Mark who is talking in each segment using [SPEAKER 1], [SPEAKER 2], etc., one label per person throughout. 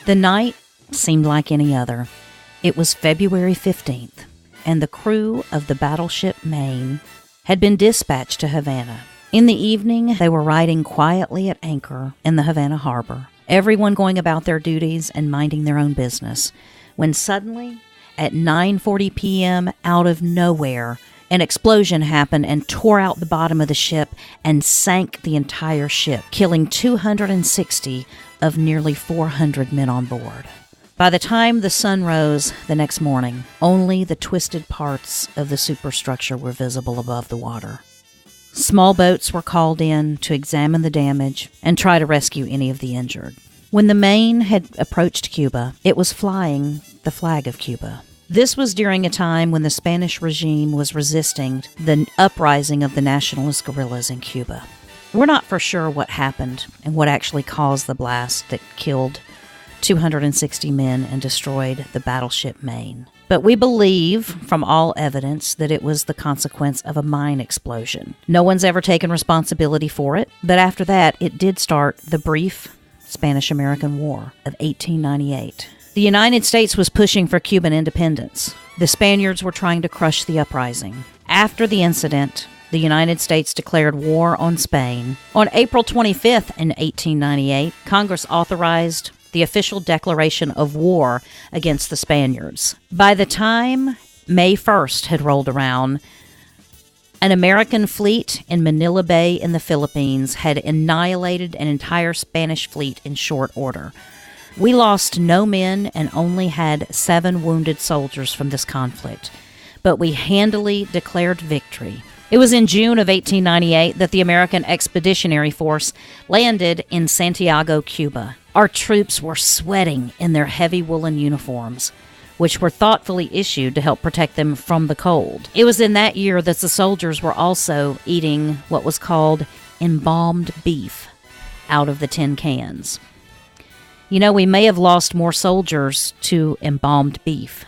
[SPEAKER 1] The night seemed like any other. It was February 15th, and the crew of the battleship Maine had been dispatched to Havana. In the evening, they were riding quietly at anchor in the Havana Harbor, everyone going about their duties and minding their own business, when suddenly, at 9:40 p.m., out of nowhere, an explosion happened and tore out the bottom of the ship and sank the entire ship, killing 260 of nearly 400 men on board. By the time the sun rose the next morning, only the twisted parts of the superstructure were visible above the water. Small boats were called in to examine the damage and try to rescue any of the injured. When the Maine had approached Cuba, it was flying the flag of Cuba. This was during a time when the Spanish regime was resisting the uprising of the nationalist guerillas in Cuba. We're not for sure what happened and what actually caused the blast that killed 260 men and destroyed the battleship Maine. But we believe, from all evidence, that it was the consequence of a mine explosion. No one's ever taken responsibility for it, but after that, it did start the brief Spanish-American War of 1898. The United States was pushing for Cuban independence. The Spaniards were trying to crush the uprising. After the incident, the United States declared war on Spain. On April 25th in 1898, Congress authorized the official declaration of war against the Spaniards. By the time May 1st had rolled around, an American fleet in Manila Bay in the Philippines had annihilated an entire Spanish fleet in short order. We lost no men and only had 7 wounded soldiers from this conflict, but we handily declared victory. It was in June of 1898 that the American Expeditionary Force landed in Santiago, Cuba. Our troops were sweating in their heavy woolen uniforms, which were thoughtfully issued to help protect them from the cold. It was in that year that the soldiers were also eating what was called embalmed beef out of the tin cans. You know, we may have lost more soldiers to embalmed beef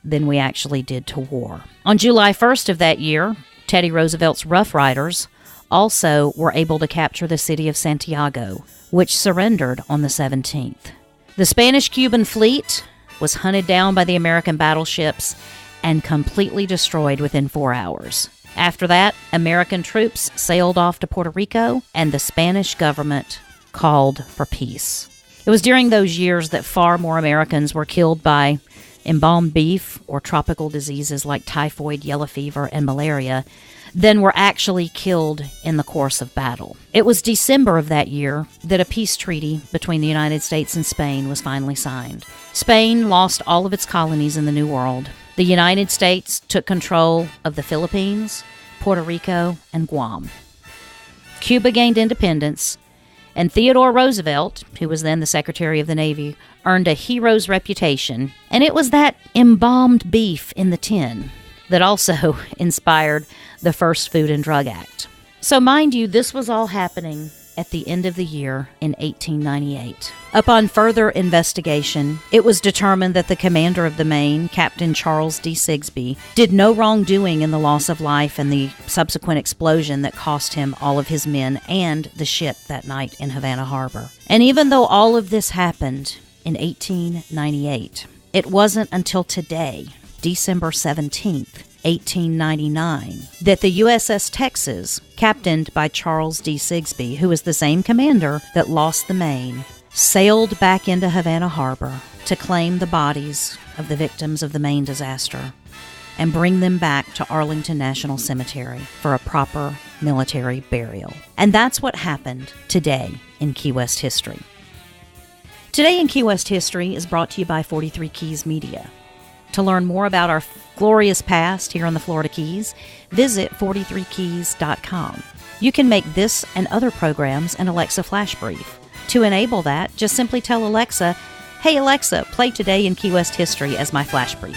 [SPEAKER 1] than we actually did to war. On July 1st of that year, Teddy Roosevelt's Rough Riders also were able to capture the city of Santiago, which surrendered on the 17th. The Spanish-Cuban fleet was hunted down by the American battleships and completely destroyed within 4 hours. After that, American troops sailed off to Puerto Rico, and the Spanish government called for peace. It was during those years that far more Americans were killed by embalmed beef or tropical diseases like typhoid, yellow fever, and malaria than were actually killed in the course of battle. It was December of that year that a peace treaty between the United States and Spain was finally signed. Spain lost all of its colonies in the New World. The United States took control of the Philippines, Puerto Rico, and Guam. Cuba gained independence, and Theodore Roosevelt, who was then the Secretary of the Navy, earned a hero's reputation, and it was that embalmed beef in the tin that also inspired the first Food and Drug Act. So mind you, this was all happening at the end of the year in 1898. Upon further investigation, it was determined that the commander of the Maine, Captain Charles D. Sigsbee, did no wrongdoing in the loss of life and the subsequent explosion that cost him all of his men and the ship that night in Havana Harbor. And even though all of this happened in 1898, it wasn't until today, December 17th, 1899, that the USS Texas, captained by Charles D. Sigsbee, who was the same commander that lost the Maine, sailed back into Havana Harbor to claim the bodies of the victims of the Maine disaster and bring them back to Arlington National Cemetery for a proper military burial. And that's what happened today in Key West history. Today in Key West history is brought to you by 43 Keys Media. To learn more about our glorious past here on the Florida Keys, visit 43keys.com. You can make this and other programs an Alexa flash brief. To enable that, just simply tell Alexa, "Hey Alexa, play Today in Key West History as my flash brief."